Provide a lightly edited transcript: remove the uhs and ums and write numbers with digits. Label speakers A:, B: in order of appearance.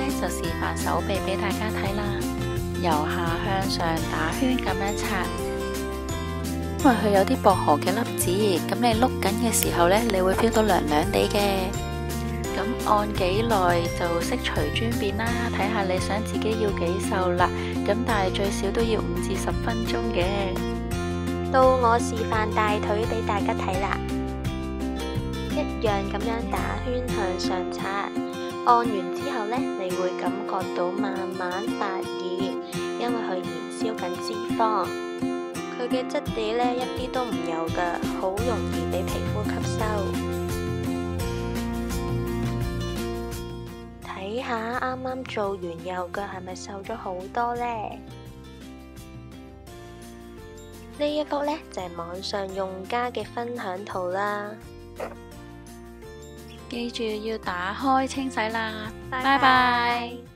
A: 呢，就示範手臂俾大家睇啦，由下向上打圈咁樣擦，因為佢有啲薄荷嘅粒子，咁你碌緊嘅時候呢，你會 feel 到涼涼地嘅。咁按幾耐就悉隨尊便啦，睇下你想自己要幾瘦啦。咁但係最少都要5至10分鐘嘅。
B: 到我示範大腿俾大家睇啦，一樣咁樣打圈向上擦，按完之後呢，你會感覺到慢慢發熱，因為佢燃燒緊脂肪，佢嘅質地呢，一啲都唔油噶，好容易俾皮膚吸收。睇下啱啱做完右腳係咪瘦咗好多呢？呢一幅呢，就係網上用家嘅分享圖啦。
A: 記住要打開清洗啦，
B: 拜
A: 拜拜。